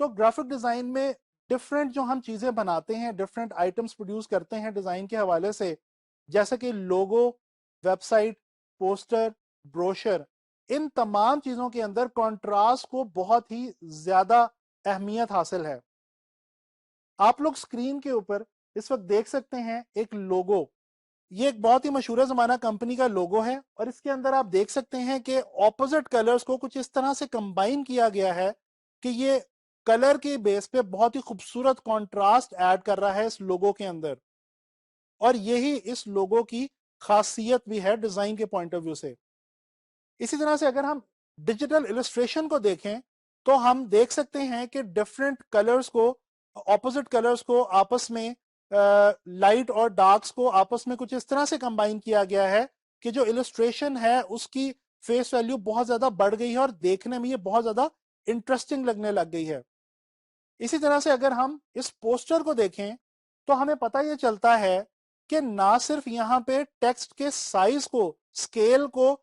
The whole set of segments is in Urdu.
تو گرافک ڈیزائن میں ڈفرینٹ جو ہم چیزیں بناتے ہیں، ڈفرینٹ آئٹمس پروڈیوس کرتے ہیں ڈیزائن کے حوالے سے، جیسے کہ لوگو، ویب سائٹ، پوسٹر، بروشر، ان تمام چیزوں کے اندر کنٹراسٹ کو بہت ہی زیادہ اہمیت حاصل ہے. آپ لوگ اسکرین کے اوپر اس وقت دیکھ سکتے ہیں ایک لوگو. یہ ایک بہت ہی مشہور زمانہ کمپنی کا لوگو ہے، اور اس کے اندر آپ دیکھ سکتے ہیں کہ اپوزٹ کلرز کو کچھ اس طرح سے کمبائن کیا گیا ہے کہ یہ کلر کے بیس پہ بہت ہی خوبصورت کنٹراسٹ ایڈ کر رہا ہے اس لوگو کے اندر. اور یہی اس لوگو کی خاصیت بھی ہے ڈیزائن کے پوائنٹ آف ویو سے. اسی طرح سے اگر ہم ڈیجیٹل السٹریشن کو دیکھیں تو ہم دیکھ سکتے ہیں کہ ڈفرینٹ کلرز کو، اپوزٹ کلرز کو آپس میں، لائٹ اور ڈارکس کو آپس میں کچھ اس طرح سے کمبائن کیا گیا ہے کہ جو السٹریشن ہے اس کی فیس ویلیو بہت زیادہ بڑھ گئی ہے اور دیکھنے میں یہ بہت زیادہ انٹرسٹنگ لگنے لگ گئی ہے. اسی طرح سے اگر ہم اس پوسٹر کو دیکھیں تو ہمیں پتہ یہ چلتا ہے کہ نہ صرف یہاں پہ ٹیکسٹ کے سائز کو، اسکیل کو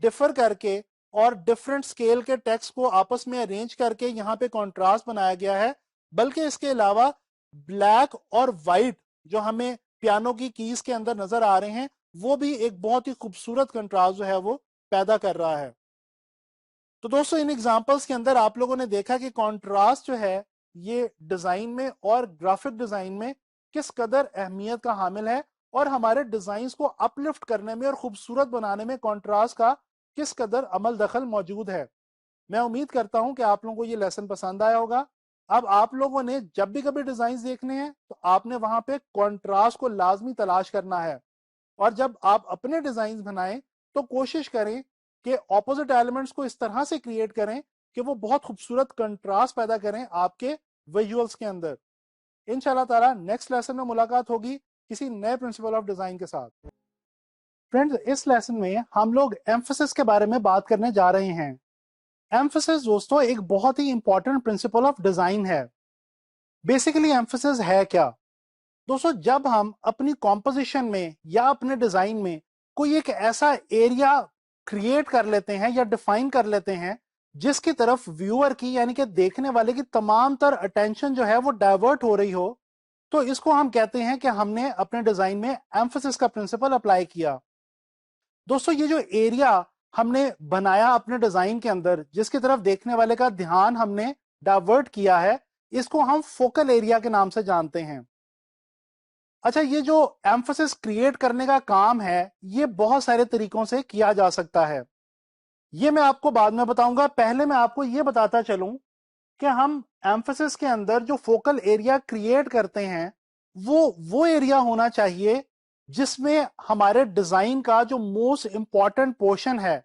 ڈفر کر کے اور ڈفرنٹ اسکیل کے ٹیکسٹ کو آپس میں ارینج کر کے یہاں پہ کنٹراسٹ بنایا گیا ہے، بلکہ اس کے علاوہ بلیک اور وائٹ جو ہمیں پیانو کی کیز کے اندر نظر آ رہے ہیں وہ بھی ایک بہت ہی خوبصورت کنٹراسٹ جو ہے وہ پیدا کر رہا ہے. تو دوستو ان ایگزامپلس کے اندر آپ لوگوں نے دیکھا کہ کنٹراسٹ جو ہے یہ ڈیزائن میں اور گرافک ڈیزائن میں کس قدر اہمیت کا حامل ہے، اور ہمارے ڈیزائنز کو اپ لفٹ کرنے میں اور خوبصورت بنانے میں کنٹراسٹ کا کس قدر عمل دخل موجود ہے. میں امید کرتا ہوں کہ آپ لوگوں کو یہ لیسن پسند آیا ہوگا. اب آپ لوگوں نے جب بھی کبھی ڈیزائنز دیکھنے ہیں تو آپ نے وہاں پہ کنٹراسٹ کو لازمی تلاش کرنا ہے، اور جب آپ اپنے ڈیزائنز بنائیں تو کوشش کریں کہ اپوزٹ ایلیمنٹس کو اس طرح سے کریٹ کریں کہ وہ بہت خوبصورت کنٹراسٹ پیدا کریں آپ کے ویژولز کے اندر. انشاءاللہ تعالی نیکسٹ لیسن میں ملاقات ہوگی کسی نئے پرنسپل آف ڈیزائن کے ساتھ. فرینڈز اس لیسن میں ہم لوگ ایمفسس کے بارے میں بات کرنے جا رہے ہیں. ایمفسس دوستو ایک بہت ہی امپورٹنٹ پرنسپل آف ڈیزائن ہے. بیسیکلی ایمفسس ہے کیا دوستو؟ جب ہم اپنی کمپوزیشن میں یا اپنے ڈیزائن میں کوئی ایک ایسا ایریا کریٹ کر لیتے ہیں یا ڈیفائن کر لیتے ہیں جس کی طرف ویور کی یعنی کہ دیکھنے والے کی تمام تر اٹینشن جو ہے وہ ڈائیورٹ ہو رہی ہو، تو اس کو ہم کہتے ہیں کہ ہم نے اپنے ڈیزائن میں ایمفسس کا پرنسپل اپلائی کیا. دوستو یہ جو ایریا ہم نے بنایا اپنے ڈیزائن کے اندر جس کی طرف دیکھنے والے کا دھیان ہم نے ڈائیورٹ کیا ہے، اس کو ہم فوکل ایریا کے نام سے جانتے ہیں. اچھا، یہ جو ایمفسس کریٹ کرنے کا کام ہے یہ بہت سارے طریقوں سے کیا جا سکتا ہے، یہ میں آپ کو بعد میں بتاؤں گا. پہلے میں آپ کو یہ بتاتا چلوں کہ ہم ایمفسس کے اندر جو فوکل ایریا کریٹ کرتے ہیں وہ ایریا ہونا چاہیے جس میں ہمارے ڈیزائن کا جو موسٹ امپورٹنٹ پورشن ہے،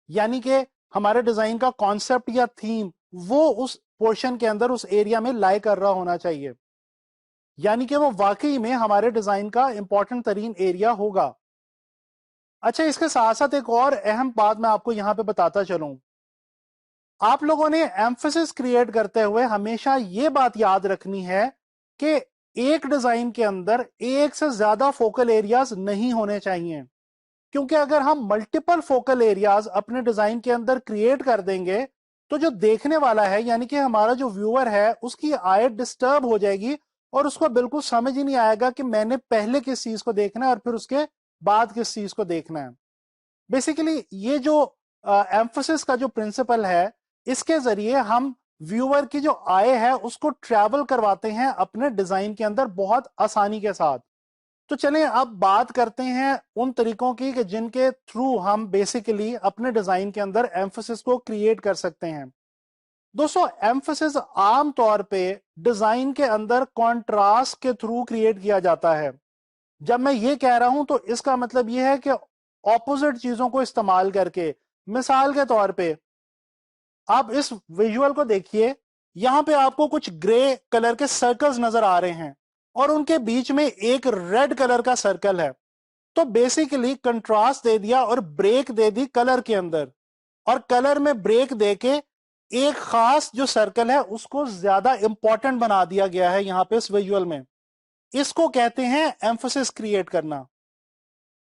یعنی کہ ہمارے ڈیزائن کا کانسیپٹ یا تھیم، وہ اس پورشن کے اندر اس ایریا میں لائے کر رہا ہونا چاہیے، یعنی کہ وہ واقعی میں ہمارے ڈیزائن کا امپورٹنٹ ترین ایریا ہوگا. اچھا، اس کے ساتھ ساتھ ایک اور اہم بات میں آپ کو یہاں پہ بتاتا چلوں. آپ لوگوں نے ایمفسس کریٹ کرتے ہوئے ہمیشہ یہ بات یاد رکھنی ہے کہ ایک ڈیزائن کے اندر ایک سے زیادہ فوکل ایریاز نہیں ہونے چاہیے، کیونکہ اگر ہم ملٹیپل فوکل ایریاز اپنے ڈیزائن کے اندر کریٹ کر دیں گے تو جو دیکھنے والا ہے یعنی کہ ہمارا جو ویور ہے اس کی آئی ڈسٹرب ہو جائے گی اور اس کو بالکل سمجھ ہی نہیں آئے گا کہ میں نے پہلے کس چیز کو دیکھنا ہے اور پھر اس کے بعد کس چیز کو دیکھنا ہے. بیسیکلی یہ جو ایمفسس کا جو پرنسپل ہے اس کے ذریعے ہم ویور کی جو آئے ہے اس کو ٹریول کرواتے ہیں اپنے ڈیزائن کے اندر بہت آسانی کے ساتھ. تو چلیں اب بات کرتے ہیں ان طریقوں کی کہ جن کے تھرو ہم بیسیکلی اپنے ڈیزائن کے اندر ایمفسس کو کریٹ کر سکتے ہیں. دوستو ایمفسس عام طور پہ ڈیزائن کے اندر کنٹراسٹ کے تھرو کریٹ کیا جاتا ہے. جب میں یہ کہہ رہا ہوں تو اس کا مطلب یہ ہے کہ اپوزٹ چیزوں کو استعمال کر کے، مثال کے طور پہ آپ اس ویژول کو دیکھیے، یہاں پہ آپ کو کچھ گرے کلر کے سرکلز نظر آ رہے ہیں اور ان کے بیچ میں ایک ریڈ کلر کا سرکل ہے. تو بیسیکلی کنٹراسٹ دے دیا اور بریک دے دی کلر کے اندر، اور کلر میں بریک دے کے ایک خاص جو سرکل ہے اس کو زیادہ امپورٹنٹ بنا دیا گیا ہے یہاں پہ اس ویژول میں. اس کو کہتے ہیں ایمفسس کریٹ کرنا.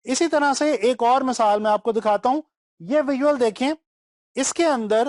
اسی طرح سے ایک اور مثال میں آپ کو دکھاتا ہوں. یہ ویژول دیکھیں، اس کے اندر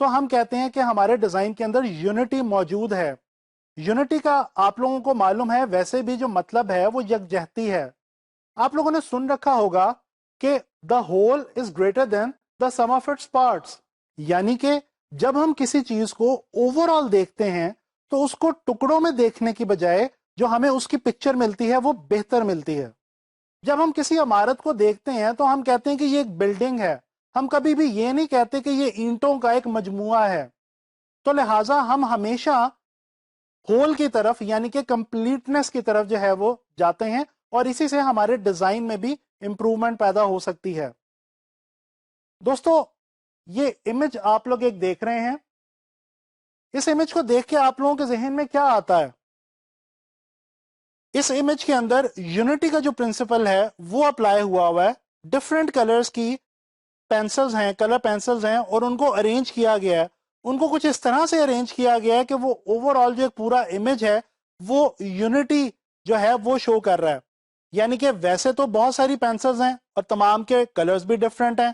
تو ہم کہتے ہیں کہ ہمارے ڈیزائن کے اندر یونٹی موجود ہے. یونٹی کا آپ لوگوں کو معلوم ہے ویسے بھی جو مطلب ہے وہ یکجہتی ہے. آپ لوگوں نے سن رکھا ہوگا کہ the whole is greater than the some of its parts, یعنی کہ جب ہم کسی چیز کو اوور آل دیکھتے ہیں تو اس کو ٹکڑوں میں دیکھنے کی بجائے جو ہمیں اس کی پکچر ملتی ہے وہ بہتر ملتی ہے. جب ہم کسی عمارت کو دیکھتے ہیں تو ہم کہتے ہیں کہ یہ ایک بلڈنگ ہے، ہم کبھی بھی یہ نہیں کہتے کہ یہ اینٹوں کا ایک مجموعہ ہے. تو لہٰذا ہم ہمیشہ ہول کی طرف یعنی کہ کمپلیٹنس کی طرف جو ہے وہ جاتے ہیں، اور اسی سے ہمارے ڈیزائن میں بھی امپروومنٹ پیدا ہو سکتی ہے. دوستو یہ امیج آپ لوگ ایک دیکھ رہے ہیں، اس امیج کو دیکھ کے آپ لوگوں کے ذہن میں کیا آتا ہے؟ اس امیج کے اندر یونٹی کا جو پرنسپل ہے وہ اپلائی ہوا ہے. ڈفرینٹ کلرز کی پینسلز ہیں، کلر پینسلز ہیں، اور ان کو ارینج کیا گیا ہے. ان کو کچھ اس طرح سے ارینج کیا گیا ہے کہ وہ اوور آل جو ایک پورا امیج ہے وہ یونٹی جو ہے وہ شو کر رہا ہے. یعنی کہ ویسے تو بہت ساری پینسلز ہیں اور تمام کے کلرز بھی ڈفرینٹ ہیں،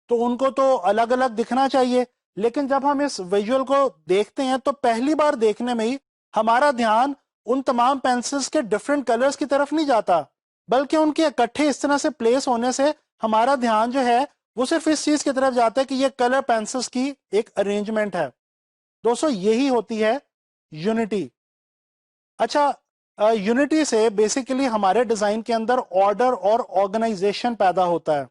تو ان کو تو الگ الگ دکھنا چاہیے، لیکن جب ہم اس ویژول کو دیکھتے ہیں تو پہلی بار دیکھنے میں ہی ہمارا دھیان ان تمام پینسلز کے ڈفرینٹ کلرز کی طرف نہیں جاتا، بلکہ ان کے اکٹھے اس طرح سے پلیس ہونے سے ہمارا دھیان جو ہے وہ صرف اس چیز کی طرف جاتا ہے کہ یہ کلر پینسلز کی ایک ارینجمنٹ ہے. دوستو یہی ہوتی ہے یونٹی. اچھا، یونٹی سے بیسیکلی ہمارے ڈیزائن کے اندر آرڈر اور آرگنائزیشن پیدا ہوتا ہے.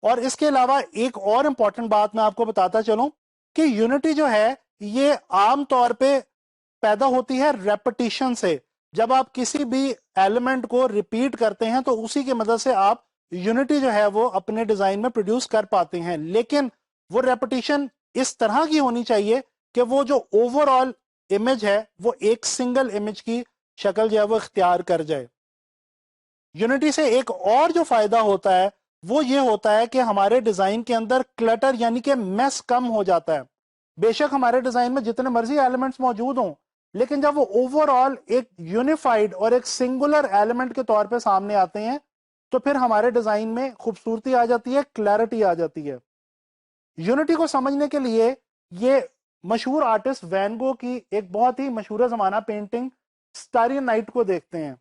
اور اس کے علاوہ ایک اور امپورٹنٹ بات میں آپ کو بتاتا چلوں کہ یونٹی جو ہے یہ عام طور پہ پیدا ہوتی ہے ریپٹیشن سے. جب آپ کسی بھی ایلیمنٹ کو ریپیٹ کرتے ہیں تو اسی کی مدد سے آپ یونٹی جو ہے وہ اپنے ڈیزائن میں پروڈیوس کر پاتے ہیں، لیکن وہ ریپٹیشن اس طرح کی ہونی چاہیے کہ وہ جو اوور آل امیج ہے وہ ایک سنگل امیج کی شکل جو ہے وہ اختیار کر جائے. یونٹی سے ایک اور جو فائدہ ہوتا ہے وہ یہ ہوتا ہے کہ ہمارے ڈیزائن کے اندر کلٹر یعنی کہ میس کم ہو جاتا ہے. بے شک ہمارے ڈیزائن میں جتنے مرضی ایلیمنٹس موجود ہوں، لیکن جب وہ اوور آل ایک یونیفائڈ اور ایک سنگولر ایلیمنٹ کے طور پہ سامنے آتے ہیں تو پھر ہمارے ڈیزائن میں خوبصورتی آ جاتی ہے، کلیئرٹی آ جاتی ہے. یونٹی کو سمجھنے کے لیے یہ مشہور آرٹسٹ وین گو کی ایک بہت ہی مشہور زمانہ پینٹنگ سٹاری نائٹ کو دیکھتے ہیں.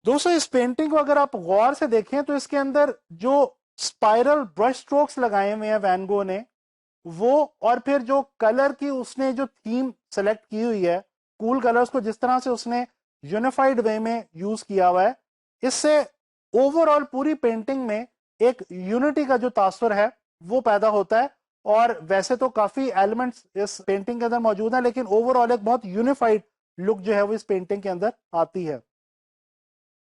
دوستو اس پینٹنگ کو اگر آپ غور سے دیکھیں تو اس کے اندر جو اسپائرل برش سٹروکس لگائے ہوئے ہیں وین گو نے وہ، اور پھر جو کلر کی اس نے جو تھیم سلیکٹ کی ہوئی ہے، کول کلرز کو جس طرح سے اس نے یونیفائڈ وے میں یوز کیا ہوا ہے، اس سے اوور آل پوری پینٹنگ میں ایک یونٹی کا جو تاثر ہے وہ پیدا ہوتا ہے. اور ویسے تو کافی ایلیمنٹس اس پینٹنگ کے اندر موجود ہیں، لیکن اوور آل ایک بہت یونیفائڈ لک جو ہے وہ اس پینٹنگ کے اندر آتی ہے.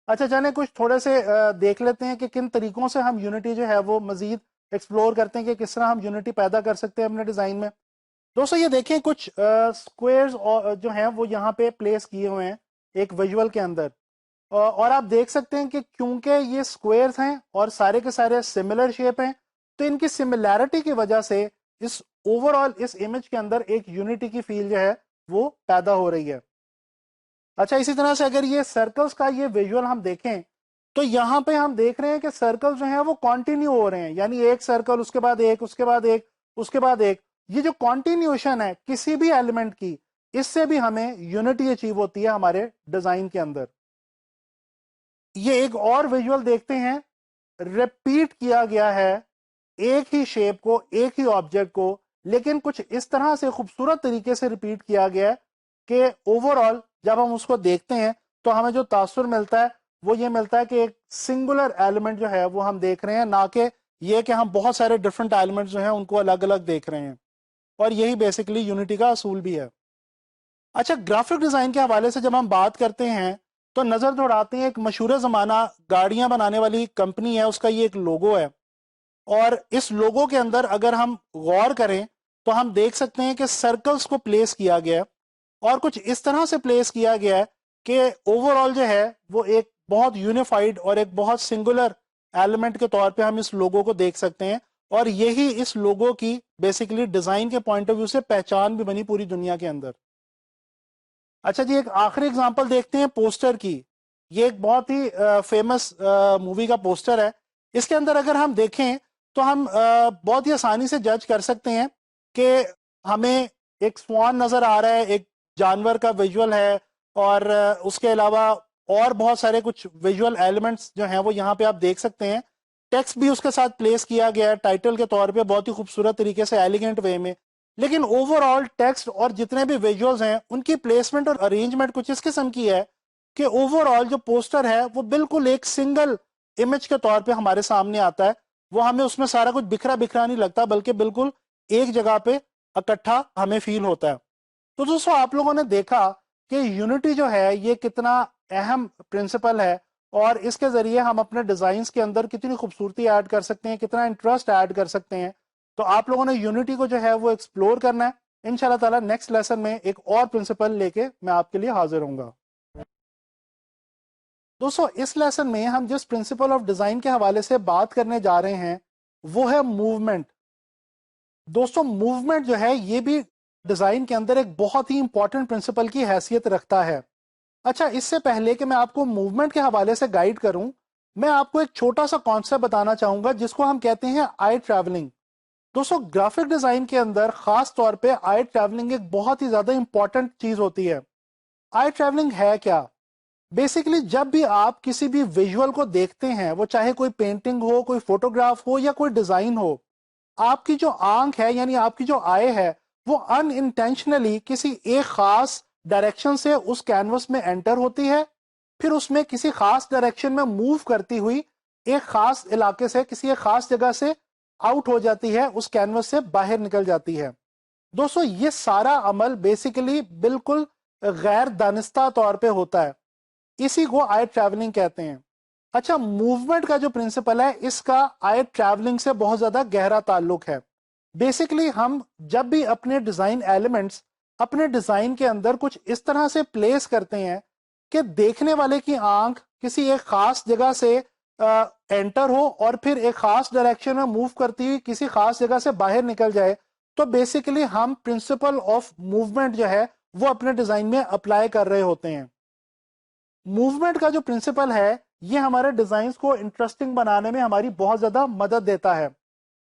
اچھا چلیں کچھ تھوڑے سے دیکھ لیتے ہیں کہ کن طریقوں سے ہم یونٹی جو ہے وہ مزید ایکسپلور کرتے ہیں کہ کس طرح ہم یونٹی پیدا کر سکتے ہیں اپنے ڈیزائن میں. دوستو یہ دیکھیں کچھ سکوئرز جو ہیں وہ یہاں پہ پلیس کیے ہوئے ہیں ایک ویژول کے اندر، اور آپ دیکھ سکتے ہیں کہ کیونکہ یہ سکوئرز ہیں اور سارے کے سارے سملر شیپ ہیں تو ان کی سملیرٹی کی وجہ سے اس اوور آل اس امیج کے اندر ایک یونٹی کی فیل جو ہے وہ پیدا ہو رہی ہے. اچھا اسی طرح سے اگر یہ سرکلز کا یہ ویژول ہم دیکھیں تو یہاں پہ ہم دیکھ رہے ہیں کہ سرکل جو ہیں وہ کانٹینیو ہو رہے ہیں، یعنی ایک سرکل اس کے بعد ایک، اس کے بعد ایک، اس کے بعد ایک. یہ جو کانٹینیوشن ہے کسی بھی ایلیمنٹ کی، اس سے بھی ہمیں یونٹی اچیو ہوتی ہے ہمارے ڈیزائن کے اندر. یہ ایک اور ویژول دیکھتے ہیں، ریپیٹ کیا گیا ہے ایک ہی شیپ کو، ایک ہی آبجیکٹ کو، لیکن کچھ اس طرح سے خوبصورت طریقے سے ریپیٹ کیا گیا ہے کہ اوور آل جب ہم اس کو دیکھتے ہیں تو ہمیں جو تاثر ملتا ہے وہ یہ ملتا ہے کہ ایک سنگولر ایلیمنٹ جو ہے وہ ہم دیکھ رہے ہیں، نہ کہ یہ کہ ہم بہت سارے ڈفرنٹ ایلیمنٹ جو ہیں ان کو الگ الگ دیکھ رہے ہیں. اور یہی بیسیکلی یونٹی کا اصول بھی ہے. اچھا گرافک ڈیزائن کے حوالے سے جب ہم بات کرتے ہیں تو نظر دوڑاتے ہیں ایک مشہور زمانہ گاڑیاں بنانے والی کمپنی ہے، اس کا یہ ایک لوگو ہے، اور اس لوگو کے اندر اگر ہم غور کریں تو ہم دیکھ سکتے ہیں کہ سرکلز کو پلیس کیا گیا ہے اور کچھ اس طرح سے پلیس کیا گیا ہے کہ اوور آل جو ہے وہ ایک بہت یونیفائڈ اور ایک بہت سنگولر ایلیمنٹ کے طور پہ ہم اس لوگو کو دیکھ سکتے ہیں، اور یہی اس لوگو کی بیسیکلی ڈیزائن کے پوائنٹ آف ویو سے پہچان بھی بنی پوری دنیا کے اندر. اچھا جی ایک آخری اگزامپل دیکھتے ہیں پوسٹر کی. یہ ایک بہت ہی فیمس مووی کا پوسٹر ہے. اس کے اندر اگر ہم دیکھیں تو ہم بہت ہی آسانی سے جج کر سکتے ہیں کہ ہمیں ایک سوان نظر آ رہا ہے، ایک جانور کا ویژول ہے، اور اس کے علاوہ اور بہت سارے کچھ ویژول ایلیمنٹس جو ہیں وہ یہاں پہ آپ دیکھ سکتے ہیں. ٹیکسٹ بھی اس کے ساتھ پلیس کیا گیا ہے ٹائٹل کے طور پہ بہت ہی خوبصورت طریقے سے، ایلیگنٹ وے میں. لیکن اوور آل ٹیکسٹ اور جتنے بھی ویژولز ہیں ان کی پلیسمنٹ اور ارینجمنٹ کچھ اس قسم کی ہے کہ اوور آل جو پوسٹر ہے وہ بالکل ایک سنگل امیج کے طور پہ ہمارے سامنے آتا ہے. وہ ہمیں اس میں سارا کچھ بکھرا بکھرا نہیں لگتا، بلکہ بالکل ایک جگہ پہ اکٹھا ہمیں فیل ہوتا ہے. تو دوستو آپ لوگوں نے دیکھا کہ یونٹی جو ہے یہ کتنا اہم پرنسپل ہے، اور اس کے ذریعے ہم اپنے ڈیزائنز کے اندر کتنی خوبصورتی ایڈ کر سکتے ہیں، کتنا انٹرسٹ ایڈ کر سکتے ہیں. تو آپ لوگوں نے یونٹی کو جو ہے وہ ایکسپلور کرنا ہے. انشاءاللہ تعالیٰ نیکسٹ لیسن میں ایک اور پرنسپل لے کے میں آپ کے لیے حاضر ہوں گا. دوستو اس لیسن میں ہم جس پرنسپل آف ڈیزائن کے حوالے سے بات کرنے جا رہے ہیں وہ ہے موومنٹ. دوستو موومنٹ جو ہے یہ بھی ڈیزائن کے اندر ایک بہت ہی امپورٹنٹ پرنسپل کی حیثیت رکھتا ہے. اچھا، اس سے پہلے کہ میں آپ کو موومنٹ کے حوالے سے گائیڈ کروں، میں آپ کو ایک چھوٹا سا کانسیپٹ بتانا چاہوں گا جس کو ہم کہتے ہیں آئی ٹریولنگ. دوستو گرافک ڈیزائن کے اندر خاص طور پہ آئی ٹریولنگ ایک بہت ہی زیادہ امپورٹنٹ چیز ہوتی ہے. آئی ٹریولنگ ہے کیا؟ بیسیکلی جب بھی آپ کسی بھی ویژول کو دیکھتے ہیں، وہ چاہے کوئی پینٹنگ ہو، کوئی فوٹوگراف ہو یا کوئی ڈیزائن ہو، آپ کی جو آنکھ ہے یعنی آپ کی جو آئے ہے وہ ان انٹینشنلی کسی ایک خاص ڈائریکشن سے اس کینوس میں انٹر ہوتی ہے، پھر اس میں کسی خاص ڈائریکشن میں موو کرتی ہوئی ایک خاص علاقے سے، کسی ایک خاص جگہ سے آؤٹ ہو جاتی ہے، اس کینوس سے باہر نکل جاتی ہے. دوستو یہ سارا عمل بیسیکلی بالکل غیر دانستہ طور پہ ہوتا ہے، اسی کو آئی ٹریولنگ کہتے ہیں. اچھا، موومنٹ کا جو پرنسپل ہے اس کا آئی ٹریولنگ سے بہت زیادہ گہرا تعلق ہے. بیسیکلی ہم جب بھی اپنے ڈیزائن ایلیمنٹس اپنے ڈیزائن کے اندر کچھ اس طرح سے پلیس کرتے ہیں کہ دیکھنے والے کی آنکھ کسی ایک خاص جگہ سے انٹر ہو اور پھر ایک خاص ڈائریکشن میں موو کرتی ہوئی کسی خاص جگہ سے باہر نکل جائے، تو بیسیکلی ہم پرنسپل آف موومنٹ جو ہے وہ اپنے ڈیزائن میں اپلائی کر رہے ہوتے ہیں. موومنٹ کا جو پرنسپل ہے یہ ہمارے ڈیزائنز کو انٹرسٹنگ بنانے میں ہماری بہت زیادہ مدد دیتا ہے.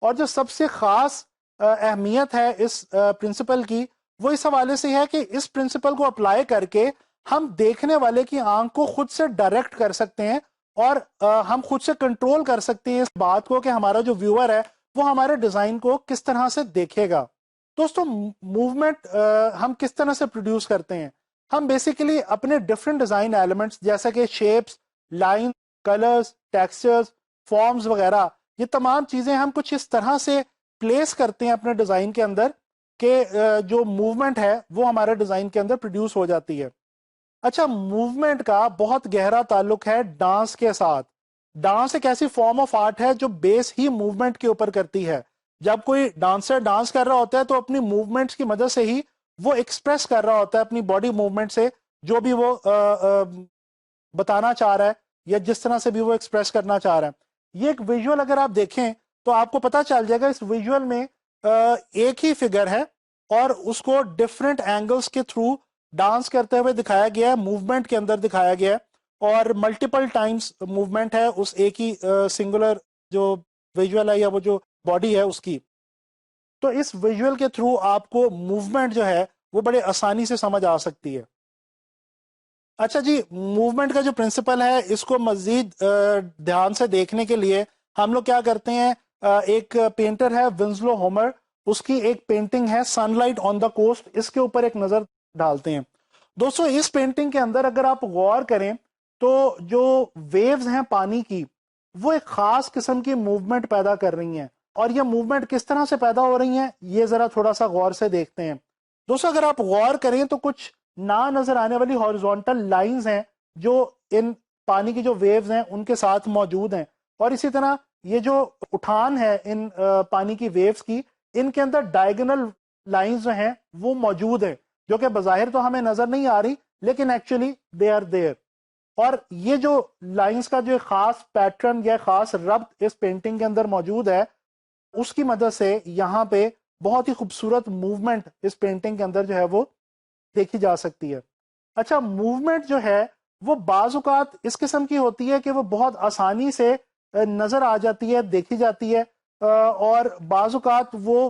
اور جو سب سے خاص اہمیت ہے اس پرنسپل کی، وہ اس حوالے سے ہے کہ اس پرنسپل کو اپلائی کر کے ہم دیکھنے والے کی آنکھ کو خود سے ڈائریکٹ کر سکتے ہیں، اور ہم خود سے کنٹرول کر سکتے ہیں اس بات کو کہ ہمارا جو ویور ہے وہ ہمارے ڈیزائن کو کس طرح سے دیکھے گا. دوستو موومنٹ ہم کس طرح سے پروڈیوس کرتے ہیں؟ ہم بیسیکلی اپنے ڈفرینٹ ڈیزائن ایلیمنٹس جیسا کہ shapes, line, colours, textures, forms وغیرہ، یہ تمام چیزیں ہم کچھ اس طرح سے پلیس کرتے ہیں اپنے ڈیزائن کے اندر کہ جو موومنٹ ہے وہ ہمارے ڈیزائن کے اندر پروڈیوس ہو جاتی ہے. اچھا، موومنٹ کا بہت گہرا تعلق ہے ڈانس کے ساتھ. ڈانس ایک ایسی فارم آف آرٹ ہے جو بیس ہی موومنٹ کے اوپر کرتی ہے. جب کوئی ڈانسر ڈانس کر رہا ہوتا ہے تو اپنی موومنٹس کی مدد سے ہی وہ ایکسپریس کر رہا ہوتا ہے اپنی باڈی موومنٹ سے جو بھی وہ بتانا چاہ رہا ہے یا جس طرح سے بھی وہ ایکسپریس کرنا چاہ رہا ہے. یہ ایک ویژول اگر آپ دیکھیں تو آپ کو پتا چل جائے گا اس ویژول میں ایک ہی فگر ہے اور اس کو ڈفرینٹ اینگلز کے تھرو ڈانس کرتے ہوئے دکھایا گیا ہے، موومنٹ کے اندر دکھایا گیا ہے، اور ملٹیپل ٹائمز موومنٹ ہے اس ایک ہی سنگولر جو ویژول ہے یا وہ جو باڈی ہے اس کی. تو اس ویژول کے تھرو آپ کو موومنٹ جو ہے وہ بڑے آسانی سے سمجھ آ سکتی ہے. اچھا جی، موومنٹ کا جو پرنسپل ہے اس کو مزید دھیان سے دیکھنے کے لیے ہم لوگ کیا کرتے ہیں، ایک پینٹر ہے ونسلو ہومر، اس کی ایک پینٹنگ ہے sun light on the cost, اس کے اوپر ایک نظر ڈالتے ہیں. دوستو اس پینٹنگ کے اندر اگر آپ غور کریں تو جو ویوز ہیں پانی کی وہ ایک خاص قسم کی موومنٹ پیدا کر رہی ہیں، اور یہ موومنٹ کس طرح سے پیدا ہو رہی ہیں یہ ذرا تھوڑا سا غور سے دیکھتے ہیں. دوستو اگر آپ غور کریں تو کچھ نہ نظر آنے والی ہاریزونٹل لائنز ہیں جو ان پانی کی جو ویوز ہیں ان کے ساتھ موجود ہیں، اور اسی طرح یہ جو اٹھان ہے ان پانی کی ویوز کی، ان کے اندر ڈائیگنل لائنز جو ہیں وہ موجود ہیں جو کہ بظاہر تو ہمیں نظر نہیں آ رہی لیکن ایکچولی دے آر دیئر. اور یہ جو لائنز کا جو خاص پیٹرن یا خاص ربط اس پینٹنگ کے اندر موجود ہے، اس کی مدد سے یہاں پہ بہت ہی خوبصورت موومنٹ اس پینٹنگ کے اندر جو ہے وہ دیکھی جا سکتی ہے. اچھا، موومنٹ جو ہے وہ بعض اوقات اس قسم کی ہوتی ہے کہ وہ بہت آسانی سے نظر آ جاتی ہے، دیکھی جاتی ہے، اور بعض اوقات وہ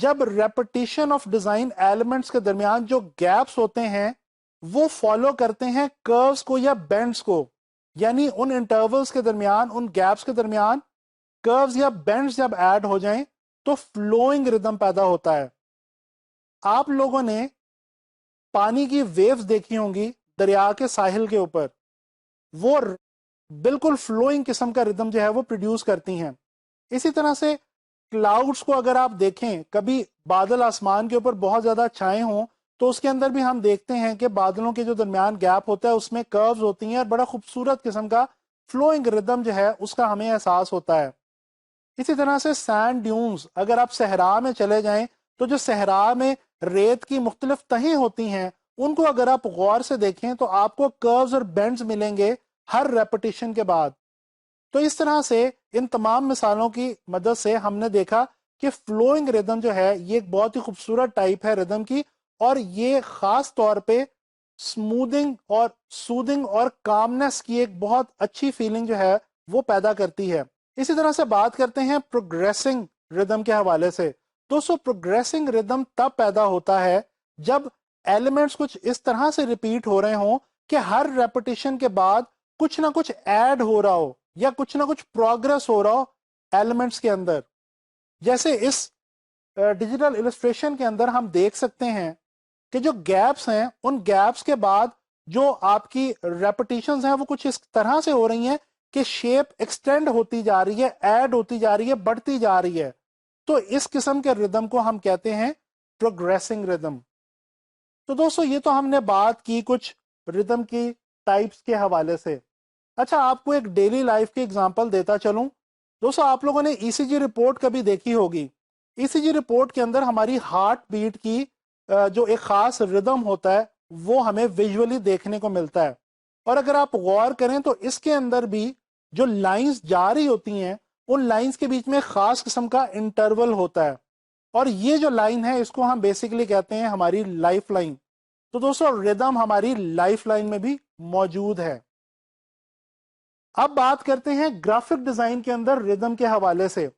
جب ریپٹیشن آف ڈیزائن ایلیمنٹس کے درمیان جو گیپس ہوتے ہیں وہ فالو کرتے ہیں کروز کو یا بینڈز کو، یعنی ان انٹرولز کے درمیان، ان گیپس کے درمیان کروز یا بینڈز جب ایڈ ہو جائیں تو فلوئنگ ردم پیدا ہوتا ہے. آپ لوگوں نے پانی کی ویوز دیکھی ہوں گی دریا کے ساحل کے اوپر، وہ بالکل فلوئنگ قسم کا ردم جو ہے وہ پروڈیوس کرتی ہیں. اسی طرح سے کلاؤڈز کو اگر آپ دیکھیں، کبھی بادل آسمان کے اوپر بہت زیادہ چھائے ہوں تو اس کے اندر بھی ہم دیکھتے ہیں کہ بادلوں کے جو درمیان گیپ ہوتا ہے اس میں کروز ہوتی ہیں اور بڑا خوبصورت قسم کا فلوئنگ ردم جو ہے اس کا ہمیں احساس ہوتا ہے. اسی طرح سے سینڈ ڈیونز، اگر آپ صحرا میں چلے جائیں تو جو صحرا میں ریت کی مختلف تہیں ہوتی ہیں ان کو اگر آپ غور سے دیکھیں تو آپ کو کروز اور بینڈز ملیں گے ہر ریپٹیشن کے بعد. تو اس طرح سے ان تمام مثالوں کی مدد سے ہم نے دیکھا کہ فلوئنگ ردم جو ہے یہ ایک بہت ہی خوبصورت ٹائپ ہے ردم کی، اور یہ خاص طور پہ سمودنگ اور سودنگ اور کامنس کی ایک بہت اچھی فیلنگ جو ہے وہ پیدا کرتی ہے. اسی طرح سے بات کرتے ہیں پروگریسنگ ردم کے حوالے سے. دوستو پروگریسنگ ردم تب پیدا ہوتا ہے جب ایلیمنٹس کچھ اس طرح سے ریپیٹ ہو رہے ہوں کہ ہر ریپیٹیشن کے بعد کچھ نہ کچھ ایڈ ہو رہا ہو یا کچھ نہ کچھ پروگرس ہو رہا ہو ایلیمنٹس کے اندر. جیسے اس ڈیجیٹل السٹریشن کے اندر ہم دیکھ سکتے ہیں کہ جو گیپس ہیں ان گیپس کے بعد جو آپ کی ریپیٹیشنز ہیں وہ کچھ اس طرح سے ہو رہی ہیں کہ شیپ ایکسٹینڈ ہوتی جا رہی ہے، ایڈ ہوتی جا رہی ہے، بڑھتی جا رہی ہے. تو اس قسم کے ردم کو ہم کہتے ہیں پروگریسنگ ردم. تو دوستو یہ تو ہم نے بات کی کچھ ردم کی ٹائپس کے حوالے سے. اچھا آپ کو ایک ڈیلی لائف کی اگزامپل دیتا چلوں. دوستو آپ لوگوں نے ای سی جی رپورٹ کبھی دیکھی ہوگی. ای سی جی رپورٹ کے اندر ہماری ہارٹ بیٹ کی جو ایک خاص ردم ہوتا ہے وہ ہمیں ویژولی دیکھنے کو ملتا ہے. اور اگر آپ غور کریں تو اس کے اندر بھی جو لائنز جا رہی ہوتی ہیں ان لائنز کے بیچ میں خاص قسم کا انٹرول ہوتا ہے، اور یہ جو لائن ہے اس کو ہم بیسیکلی کہتے ہیں ہماری لائف لائن. تو دوستو ردم ہماری لائف لائن میں بھی موجود ہے. اب بات کرتے ہیں گرافک ڈیزائن کے اندر ردم کے حوالے سے.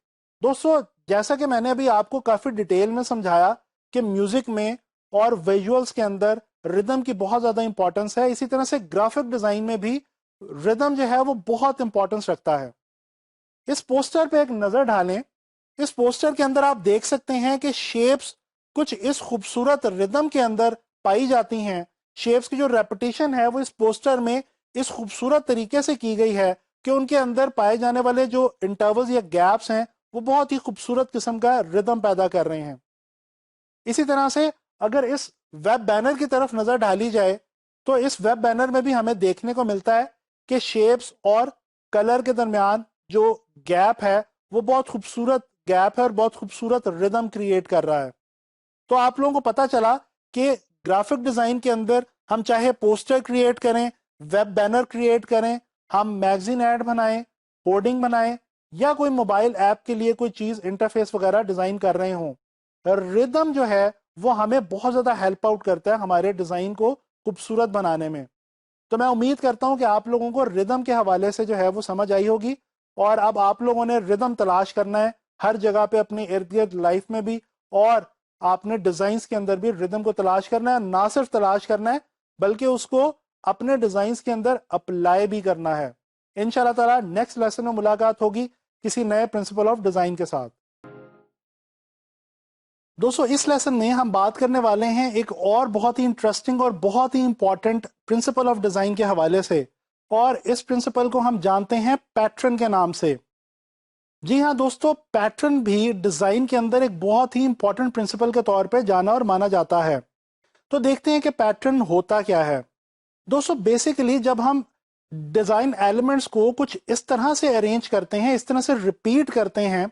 دوستو جیسا کہ میں نے ابھی آپ کو کافی ڈیٹیل میں سمجھایا کہ میوزک میں اور ویژولز کے اندر ردم کی بہت زیادہ امپورٹنس ہے، اسی طرح سے گرافک ڈیزائن میں بھی ردم جو ہے وہ بہت امپورٹنس رکھتا ہے. اس پوسٹر پہ ایک نظر ڈالیں. اس پوسٹر کے اندر آپ دیکھ سکتے ہیں کہ شیپس کچھ اس خوبصورت ردم کے اندر پائی جاتی ہیں. شیپس کی جو ریپیٹیشن ہے وہ اس پوسٹر میں اس خوبصورت طریقے سے کی گئی ہے کہ ان کے اندر پائے جانے والے جو انٹرولز یا گیپس ہیں وہ بہت ہی خوبصورت قسم کا ردم پیدا کر رہے ہیں. اسی طرح سے اگر اس ویب بینر کی طرف نظر ڈالی جائے تو اس ویب بینر میں بھی ہمیں دیکھنے کو ملتا ہے کہ شیپس اور کلر کے درمیان جو گیپ ہے وہ بہت خوبصورت گیپ ہے اور بہت خوبصورت ردم کریٹ کر رہا ہے. تو آپ لوگوں کو پتا چلا کہ گرافک ڈیزائن کے اندر ہم چاہے پوسٹر کریٹ کریں، ویب بینر کریٹ کریں، ہم میگزین ایڈ بنائیں، ہورڈنگ بنائیں، یا کوئی موبائل ایپ کے لیے کوئی چیز انٹرفیس وغیرہ ڈیزائن کر رہے ہوں، ردم جو ہے وہ ہمیں بہت زیادہ ہیلپ آؤٹ کرتا ہے ہمارے ڈیزائن کو خوبصورت بنانے میں. تو میں امید کرتا ہوں کہ آپ لوگوں کو ردم کے حوالے سے جو ہے وہ سمجھ آئی ہوگی، اور اب آپ لوگوں نے ردم تلاش کرنا ہے ہر جگہ پہ اپنے ارد گرد لائف میں بھی، اور آپ نے ڈیزائنز کے اندر بھی ردم کو تلاش کرنا ہے. نہ صرف تلاش کرنا ہے بلکہ اس کو اپنے ڈیزائنز کے اندر اپلائی بھی کرنا ہے. انشاءاللہ تعالی نیکسٹ لیسن میں ملاقات ہوگی کسی نئے پرنسپل آف ڈیزائن کے ساتھ. دوستو اس لیسن میں ہم بات کرنے والے ہیں ایک اور بہت ہی انٹرسٹنگ اور بہت ہی امپورٹنٹ پرنسپل آف ڈیزائن کے حوالے سے، اور اس پرنسپل کو ہم جانتے ہیں پیٹرن کے نام سے. جی ہاں دوستو، پیٹرن بھی ڈیزائن کے اندر ایک بہت ہی امپورٹنٹ پرنسپل کے طور پہ جانا اور مانا جاتا ہے. تو دیکھتے ہیں کہ پیٹرن ہوتا کیا ہے. دوستو بیسیکلی جب ہم ڈیزائن ایلیمنٹس کو کچھ اس طرح سے ارینج کرتے ہیں، اس طرح سے ریپیٹ کرتے ہیں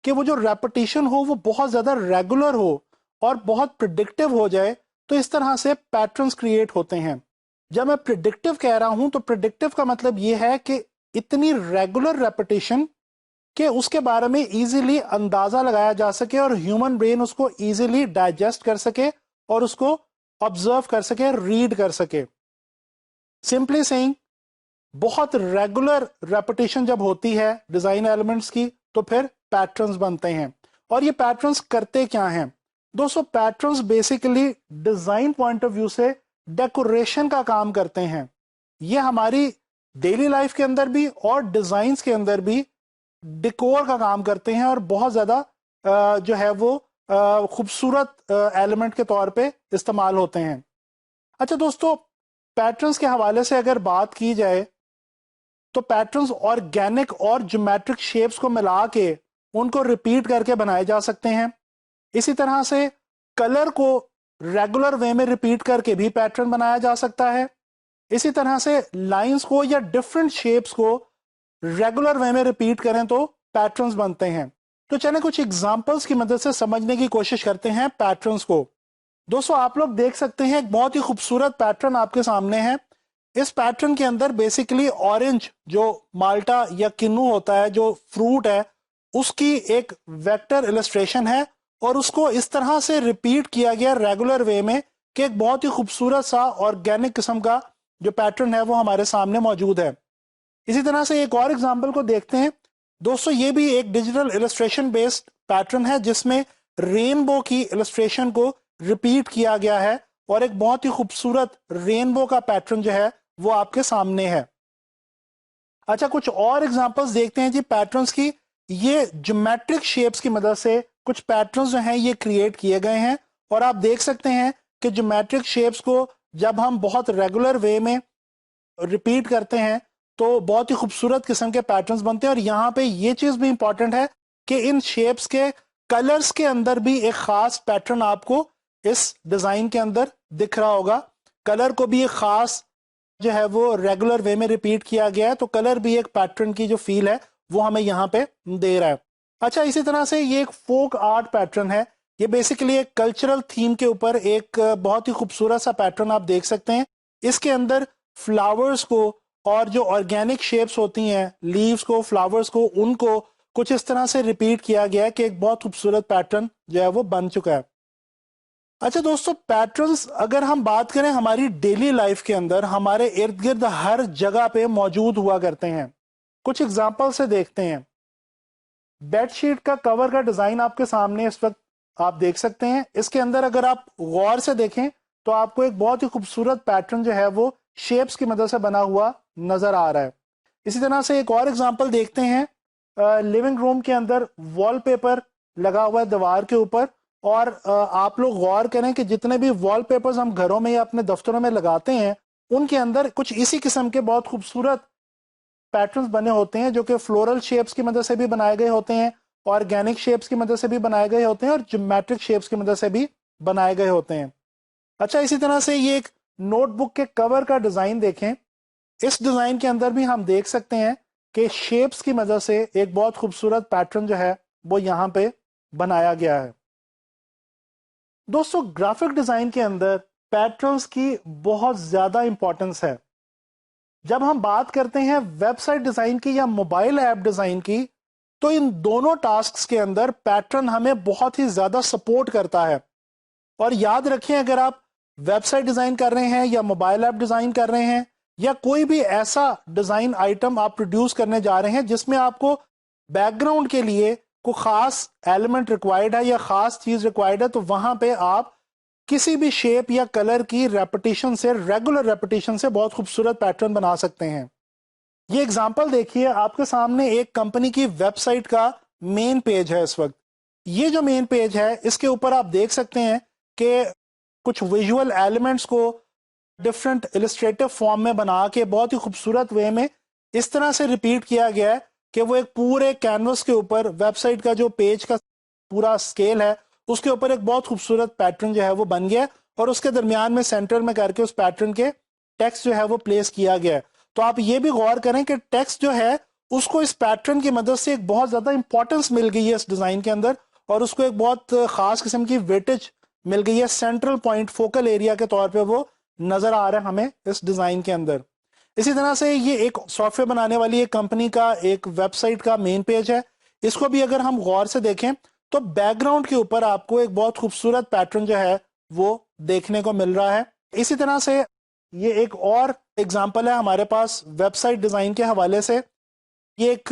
کہ وہ جو ریپیٹیشن ہو وہ بہت زیادہ ریگولر ہو اور بہت پریڈکٹیو ہو جائے، تو اس طرح سے پیٹرنز کریٹ ہوتے ہیں. جب میں پریڈکٹیو کہہ رہا ہوں تو پریڈکٹیو کا مطلب یہ ہے کہ اتنی ریگولر ریپیٹیشن کہ اس کے بارے میں ایزیلی اندازہ لگایا جا سکے اور ہیومن برین اس کو ایزیلی ڈائجسٹ کر سکے اور اس کو آبزرو کر سکے، ریڈ کر سکے. سمپلی سینگ، بہت ریگولر ریپیٹیشن جب ہوتی ہے ڈیزائن ایلیمنٹس کی تو پھر پیٹرنز بنتے ہیں. اور یہ پیٹرنز کرتے کیا ہیں؟ دوستو patterns basically design point of view سے ڈیکوریشن کا کام کرتے ہیں. یہ ہماری ڈیلی لائف کے اندر بھی اور ڈیزائنز کے اندر بھی ڈیکور کا کام کرتے ہیں اور بہت زیادہ جو ہے وہ خوبصورت ایلیمنٹ کے طور پہ استعمال ہوتے ہیں. اچھا دوستو پیٹرنز کے حوالے سے اگر بات کی جائے تو پیٹرنز آرگینک اور جیومیٹرک شیپس کو ملا کے ان کو ریپیٹ کر کے بنائے جا سکتے ہیں. اسی طرح سے کلر کو ریگولر وے میں ریپیٹ کر کے بھی پیٹرن بنایا جا سکتا ہے. اسی طرح سے لائنز کو یا ڈفرنٹ شیپس کو ریگولر وے میں ریپیٹ کریں تو پیٹرنز بنتے ہیں. تو چلیں کچھ ایگزامپلس کی مدد سے سمجھنے کی کوشش کرتے ہیں پیٹرنز کو. دوستو آپ لوگ دیکھ سکتے ہیں ایک بہت ہی خوبصورت پیٹرن آپ کے سامنے ہے. اس پیٹرن کے اندر بیسیکلی اورنج جو مالٹا یا کنو ہوتا ہے جو فروٹ ہے اس کی ایک ویکٹر السٹریشن ہے اور اس کو اس طرح سے ریپیٹ کیا گیا ریگولر وے میں کہ ایک بہت ہی خوبصورت سا آرگینک قسم کا جو پیٹرن ہے وہ ہمارے سامنے موجود ہے. اسی طرح سے ایک اور ایگزامپل کو دیکھتے ہیں. دوستو یہ بھی ایک ڈیجیٹل السٹریشن بیسڈ پیٹرن ہے جس میں رینبو کی السٹریشن کو ریپیٹ کیا گیا ہے اور ایک بہت ہی خوبصورت رینبو کا پیٹرن جو ہے وہ آپ کے سامنے ہے. اچھا کچھ اور ایگزامپلس دیکھتے ہیں جی پیٹرنز کی. یہ جیومیٹرک شیپس کی مدد سے کچھ پیٹرنز جو ہیں یہ کریٹ کیے گئے ہیں اور آپ دیکھ سکتے ہیں کہ جیومیٹرک شیپس کو جب ہم بہت ریگولر وے میں ریپیٹ کرتے ہیں تو بہت ہی خوبصورت قسم کے پیٹرنز بنتے ہیں. اور یہاں پہ یہ چیز بھی امپورٹنٹ ہے کہ ان شیپس کے کلرز کے اندر بھی ایک خاص پیٹرن آپ کو اس ڈیزائن کے اندر دکھ رہا ہوگا. کلر کو بھی ایک خاص جو ہے وہ ریگولر وے میں ریپیٹ کیا گیا ہے تو کلر بھی ایک پیٹرن کی جو فیل ہے وہ ہمیں یہاں پہ دے رہا ہے. اچھا اسی طرح سے یہ ایک فوک آرٹ پیٹرن ہے. یہ بیسیکلی ایک کلچرل تھیم کے اوپر ایک بہت ہی خوبصورت سا پیٹرن آپ دیکھ سکتے ہیں. اس کے اندر فلاورز کو اور جو آرگینک شیپس ہوتی ہیں لیوز کو فلاورز کو ان کو کچھ اس طرح سے ریپیٹ کیا گیا ہے کہ ایک بہت خوبصورت پیٹرن جو ہے وہ بن چکا ہے. اچھا دوستو پیٹرنز اگر ہم بات کریں ہماری ڈیلی لائف کے اندر ہمارے ارد گرد ہر جگہ پہ موجود ہوا کرتے ہیں. کچھ ایگزامپل سے دیکھتے ہیں. بیڈ شیٹ کا کور کا ڈیزائن آپ کے سامنے اس وقت آپ دیکھ سکتے ہیں. اس کے اندر اگر آپ غور سے دیکھیں تو آپ کو ایک بہت ہی خوبصورت پیٹرن جو ہے وہ شیپس کی مدد سے بنا ہوا نظر آ رہا ہے. اسی طرح سے ایک اور ایگزامپل دیکھتے ہیں. لیونگ روم کے اندر وال پیپر لگا ہوا ہے دیوار کے اوپر اور آپ لوگ غور کریں کہ جتنے بھی وال پیپرز ہم گھروں میں یا اپنے دفتروں میں لگاتے ہیں ان کے اندر کچھ اسی قسم کے بہت خوبصورت پیٹرنز بنے ہوتے ہیں جو کہ فلورل شیپس کی مدد سے بھی بنائے گئے ہوتے ہیں آرگینک شیپس کی مدد سے بھی بنائے گئے ہوتے ہیں اور جیومیٹرک شیپس کی مدد سے بھی بنائے گئے ہوتے ہیں. اچھا اسی طرح سے یہ ایک نوٹ بک کے کور کا ڈیزائن دیکھیں. اس ڈیزائن کے اندر بھی ہم دیکھ سکتے ہیں کہ شیپس کی مدد سے ایک بہت خوبصورت پیٹرن جو ہے وہ یہاں پہ بنایا گیا ہے. دوستو گرافک ڈیزائن کے اندر پیٹرنز کی بہت زیادہ امپورٹنس ہے. جب ہم بات کرتے ہیں ویب سائٹ ڈیزائن کی یا موبائل ایپ ڈیزائن کی تو ان دونوں ٹاسکس کے اندر پیٹرن ہمیں بہت ہی زیادہ سپورٹ کرتا ہے. اور یاد رکھیں اگر آپ ویب سائٹ ڈیزائن کر رہے ہیں یا موبائل ایپ ڈیزائن کر رہے ہیں یا کوئی بھی ایسا ڈیزائن آئٹم آپ پروڈیوس کرنے جا رہے ہیں جس میں آپ کو بیک گراؤنڈ کے لیے کوئی خاص ایلیمنٹ ریکوائرڈ ہے یا خاص چیز ریکوائرڈ ہے تو وہاں پہ آپ کسی بھی شیپ یا کلر کی ریپیٹیشن سے ریگولر ریپیٹیشن سے بہت خوبصورت پیٹرن بنا سکتے ہیں. یہ اگزامپل دیکھیے آپ کے سامنے ایک کمپنی کی ویب سائٹ کا مین پیج ہے. اس وقت یہ جو مین پیج ہے اس کے اوپر آپ دیکھ سکتے ہیں کہ کچھ ویژول ایلیمنٹس کو ڈفرنٹ السٹریٹو فارم میں بنا کے بہت ہی خوبصورت وے میں اس طرح سے ریپیٹ کیا گیا ہے کہ وہ ایک پورے کینوس کے اوپر ویب سائٹ کا جو پیج کا پورا سکیل ہے اس کے اوپر ایک بہت خوبصورت پیٹرن جو ہے وہ بن گیا اور اس کے درمیان میں سینٹر میں کر کے اس پیٹرن کے ٹیکسٹ جو ہے وہ پلیس کیا گیا ہے. تو آپ یہ بھی غور کریں کہ ٹیکسٹ جو ہے اس کو اس پیٹرن کی مدد سے ایک بہت زیادہ امپورٹنس مل گئی ہے اس ڈیزائن کے اندر اور اس کو ایک بہت خاص قسم کی ویٹیج مل گئی ہے. سینٹرل پوائنٹ فوکل ایریا کے طور پہ وہ نظر آ رہا ہے ہمیں اس ڈیزائن کے اندر. اسی طرح سے یہ ایک سافٹ ویئر بنانے والی ایک کمپنی کا ایک ویب سائٹ کا مین پیج ہے. اس کو بھی اگر ہم غور سے دیکھیں تو بیک گراؤنڈ کے اوپر آپ کو ایک بہت خوبصورت پیٹرن جو ہے وہ دیکھنے کو مل رہا ہے. اسی طرح سے یہ ایک اور ایگزامپل ہے ہمارے پاس ویب سائٹ ڈیزائن کے حوالے سے. یہ ایک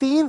3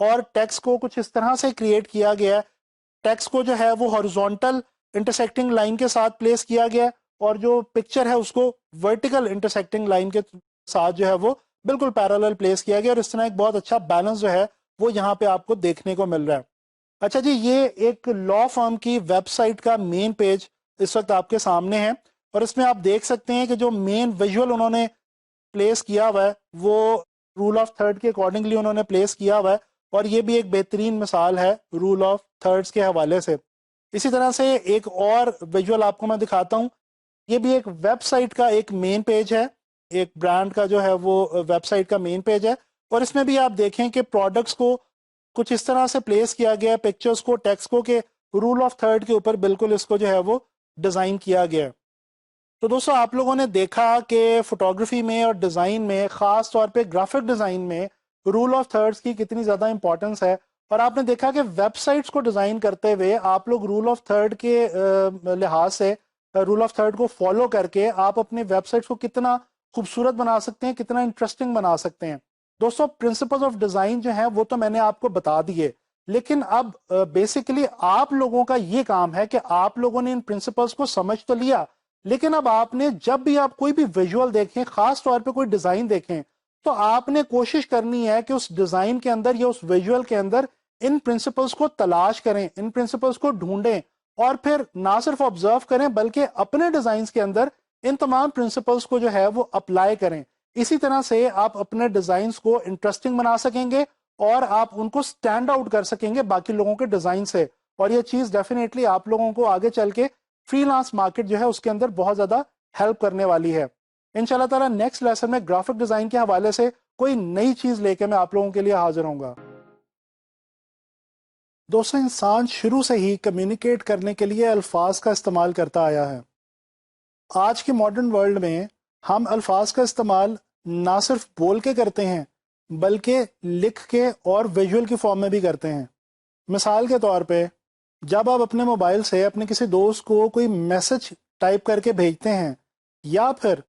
اور ٹیکسٹ کو کچھ اس طرح سے کریٹ کیا گیا ہے. ٹیکسٹ کو جو ہے وہ ہارزونٹل انٹرسیکٹنگ لائن کے ساتھ پلیس کیا گیا ہے اور جو پکچر ہے اس کو ورٹیکل انٹرسیکٹنگ لائن کے ساتھ جو ہے وہ بالکل پیرالل پلیس کیا گیا اور اس طرح ایک بہت اچھا بیلنس جو ہے وہ یہاں پہ آپ کو دیکھنے کو مل رہا ہے. اچھا جی، یہ ایک لا فرم کی ویب سائٹ کا مین پیج اس وقت آپ کے سامنے ہے اور اس میں آپ دیکھ سکتے ہیں کہ جو مین ویژول انہوں نے پلیس کیا ہوا ہے وہ رول آف تھرڈ کے اکارڈنگلی انہوں نے پلیس کیا ہوا ہے اور یہ بھی ایک بہترین مثال ہے رول آف تھرڈز کے حوالے سے. اسی طرح سے ایک اور ویژول آپ کو میں دکھاتا ہوں. یہ بھی ایک ویب سائٹ کا ایک مین پیج ہے، ایک برانڈ کا جو ہے وہ ویب سائٹ کا مین پیج ہے اور اس میں بھی آپ دیکھیں کہ پروڈکٹس کو کچھ اس طرح سے پلیس کیا گیا ہے، پکچرز کو، ٹیکسٹ کو، کہ رول آف تھرڈ کے اوپر بالکل اس کو جو ہے وہ ڈیزائن کیا گیا ہے. تو دوستو آپ لوگوں نے دیکھا کہ فوٹوگرافی میں اور ڈیزائن میں، خاص طور پہ گرافک ڈیزائن میں، رول آف تھرڈز کی کتنی زیادہ امپورٹنس ہے اور آپ نے دیکھا کہ ویب سائٹس کو ڈیزائن کرتے ہوئے آپ لوگ رول آف تھرڈ کے لحاظ سے، رول آف تھرڈ کو فالو کر کے آپ اپنے ویب سائٹس کو کتنا خوبصورت بنا سکتے ہیں، کتنا انٹرسٹنگ بنا سکتے ہیں. دوستو پرنسپلز آف ڈیزائن جو ہیں وہ تو میں نے آپ کو بتا دیے، لیکن اب بیسیکلی آپ لوگوں کا یہ کام ہے کہ آپ لوگوں نے ان پرنسپلز کو سمجھ تو لیا، لیکن اب آپ نے جب بھی آپ کوئی بھی ویژول دیکھیں، خاص طور پہ کوئی ڈیزائن دیکھیں، تو آپ نے کوشش کرنی ہے کہ اس ڈیزائن کے اندر یا اس ویژول کے اندر ان پرنسپلز کو تلاش کریں، ان پرنسپلز کو ڈھونڈیں اور پھر نہ صرف آبزرو کریں بلکہ اپنے ڈیزائنز کے اندر ان تمام پرنسپلز کو جو ہے وہ اپلائی کریں. اسی طرح سے آپ اپنے ڈیزائنز کو انٹرسٹنگ بنا سکیں گے اور آپ ان کو سٹینڈ آؤٹ کر سکیں گے باقی لوگوں کے ڈیزائن سے، اور یہ چیز ڈیفینیٹلی آپ لوگوں کو آگے چل کے فری لانس مارکیٹ جو ہے اس کے اندر بہت زیادہ ہیلپ کرنے والی ہے. انشاءاللہ تعالیٰ نیکسٹ لیسن میں گرافک ڈیزائن کے حوالے سے کوئی نئی چیز لے کے میں آپ لوگوں کے لیے حاضر ہوں گا. دوستو انسان شروع سے ہی کمیونیکیٹ کرنے کے لیے الفاظ کا استعمال کرتا آیا ہے. آج کے ماڈرن ورلڈ میں ہم الفاظ کا استعمال نہ صرف بول کے کرتے ہیں بلکہ لکھ کے اور ویژول کی فارم میں بھی کرتے ہیں. مثال کے طور پہ جب آپ اپنے موبائل سے اپنے کسی دوست کو کوئی میسج ٹائپ کر کے بھیجتے ہیں یا پھر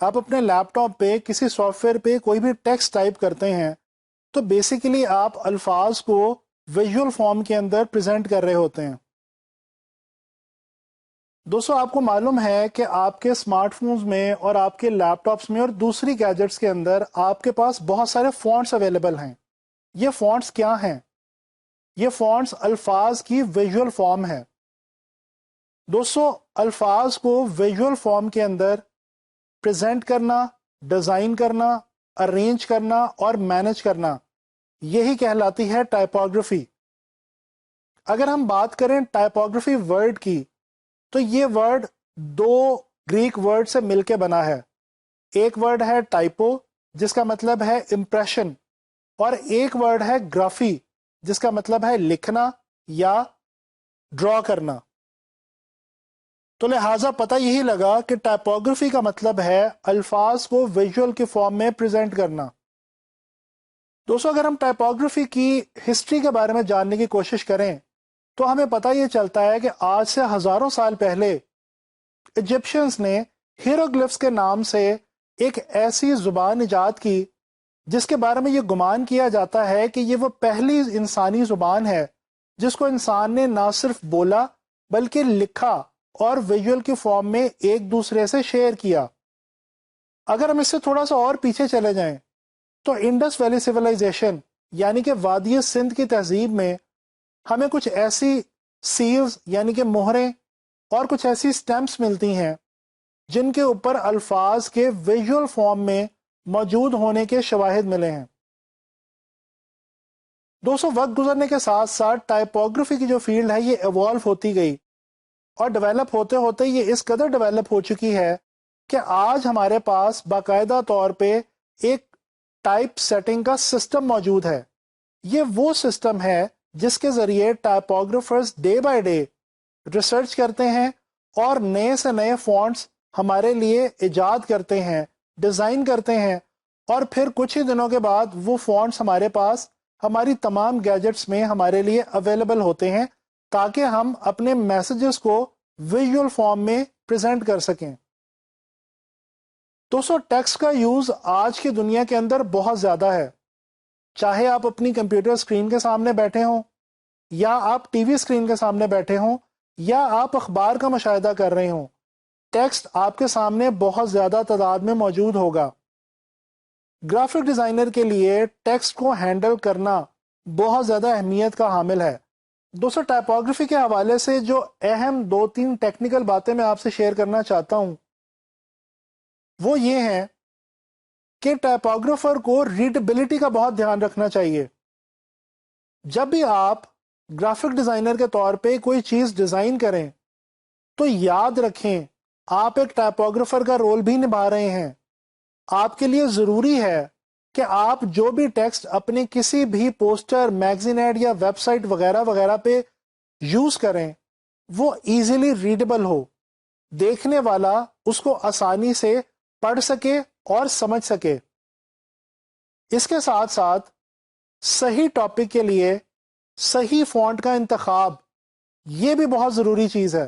آپ اپنے لیپ ٹاپ پہ کسی سافٹ ویئر پہ کوئی بھی ٹیکسٹ ٹائپ کرتے ہیں تو بیسیکلی آپ الفاظ کو ویژول فارم کے اندر پریزنٹ کر رہے ہوتے ہیں. دوستو آپ کو معلوم ہے کہ آپ کے اسمارٹ فونز میں اور آپ کے لیپ ٹاپس میں اور دوسری گیجٹس کے اندر آپ کے پاس بہت سارے فونٹس اویلیبل ہیں. یہ فونٹس کیا ہیں؟ یہ فونٹس الفاظ کی ویژول فارم ہے. دوستو الفاظ کو ویژول فارم کے اندر پریزنٹ کرنا، ڈیزائن کرنا، ارینج کرنا اور مینج کرنا، یہی کہلاتی ہے ٹائپوگرافی. اگر ہم بات کریں ٹائپوگرافی ورڈ کی تو یہ ورڈ دو گریک ورڈ سے مل کے بنا ہے. ایک ورڈ ہے ٹائپو جس کا مطلب ہے امپریشن اور ایک ورڈ ہے گرافی جس کا مطلب ہے لکھنا یا ڈرا کرنا. تو لہٰذا پتہ یہی لگا کہ ٹائپوگرافی کا مطلب ہے الفاظ کو ویژول کے فارم میں پریزنٹ کرنا. دوستو اگر ہم ٹائپوگرافی کی ہسٹری کے بارے میں جاننے کی کوشش کریں تو ہمیں پتہ یہ چلتا ہے کہ آج سے ہزاروں سال پہلے ایجپشنز نے ہیروگلفس کے نام سے ایک ایسی زبان ایجاد کی جس کے بارے میں یہ گمان کیا جاتا ہے کہ یہ وہ پہلی انسانی زبان ہے جس کو انسان نے نہ صرف بولا بلکہ لکھا اور ویژول کی فارم میں ایک دوسرے سے شیئر کیا. اگر ہم اس سے تھوڑا سا اور پیچھے چلے جائیں تو انڈس ویلی سیولائزیشن یعنی کہ وادی سندھ کی تہذیب میں ہمیں کچھ ایسی سیلز یعنی کہ مہریں اور کچھ ایسی سٹیمپس ملتی ہیں جن کے اوپر الفاظ کے ویژول فارم میں موجود ہونے کے شواہد ملے ہیں. دوستو وقت گزرنے کے ساتھ ساتھ ٹائپوگرافی کی جو فیلڈ ہے یہ ایوالو ہوتی گئی اور ڈیولپ ہوتے ہوتے یہ اس قدر ڈیولپ ہو چکی ہے کہ آج ہمارے پاس باقاعدہ طور پہ ایک ٹائپ سیٹنگ کا سسٹم موجود ہے. یہ وہ سسٹم ہے جس کے ذریعے ٹائپوگرافرز ڈے بائی ڈے ریسرچ کرتے ہیں اور نئے سے نئے فونٹس ہمارے لیے ایجاد کرتے ہیں، ڈیزائن کرتے ہیں اور پھر کچھ ہی دنوں کے بعد وہ فونٹس ہمارے پاس ہماری تمام گیجٹس میں ہمارے لیے اویلیبل ہوتے ہیں تاکہ ہم اپنے میسیجز کو ویژول فارم میں پریزنٹ کر سکیں. دوستو ٹیکسٹ کا یوز آج کی دنیا کے اندر بہت زیادہ ہے. چاہے آپ اپنی کمپیوٹر اسکرین کے سامنے بیٹھے ہوں، یا آپ ٹی وی اسکرین کے سامنے بیٹھے ہوں، یا آپ اخبار کا مشاہدہ کر رہے ہوں، ٹیکسٹ آپ کے سامنے بہت زیادہ تعداد میں موجود ہوگا۔ گرافک ڈیزائنر کے لیے ٹیکسٹ کو ہینڈل کرنا بہت زیادہ اہمیت کا حامل ہے۔ دوستو، ٹائپوگرافی کے حوالے سے جو اہم 2-3 ٹیکنیکل باتیں میں آپ سے شیئر کرنا چاہتا ہوں وہ یہ ہیں کہ ٹائپوگرافر کو ریڈیبلٹی کا بہت دھیان رکھنا چاہیے۔ جب بھی آپ گرافک ڈیزائنر کے طور پہ کوئی چیز ڈیزائن کریں تو یاد رکھیں آپ ایک ٹائپوگرافر کا رول بھی نبھا رہے ہیں۔ آپ کے لیے ضروری ہے کہ آپ جو بھی ٹیکسٹ اپنے کسی بھی پوسٹر، میگزین ایڈ یا ویب سائٹ وغیرہ وغیرہ پہ یوز کریں وہ ایزیلی ریڈیبل ہو، دیکھنے والا اس کو آسانی سے پڑھ سکے اور سمجھ سکے۔ اس کے ساتھ ساتھ صحیح ٹاپک کے لیے صحیح فونٹ کا انتخاب یہ بھی بہت ضروری چیز ہے۔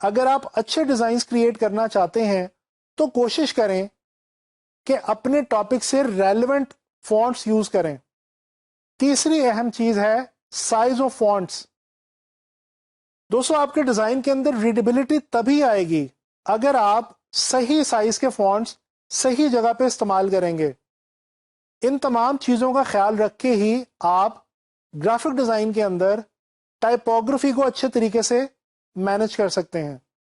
اگر آپ اچھے ڈیزائنز کریٹ کرنا چاہتے ہیں تو کوشش کریں کہ اپنے ٹاپک سے ریلیونٹ فونٹس یوز کریں۔ تیسری اہم چیز ہے سائز آف فونٹس۔ دوستو، آپ کے ڈیزائن کے اندر ریڈیبلٹی تبھی آئے گی اگر آپ صحیح سائز کے فونٹس صحیح جگہ پہ استعمال کریں گے۔ ان تمام چیزوں کا خیال رکھ کے ہی آپ گرافک ڈیزائن کے اندر ٹائپوگرافی کو اچھے طریقے سے مینج کر سکتے ہیں۔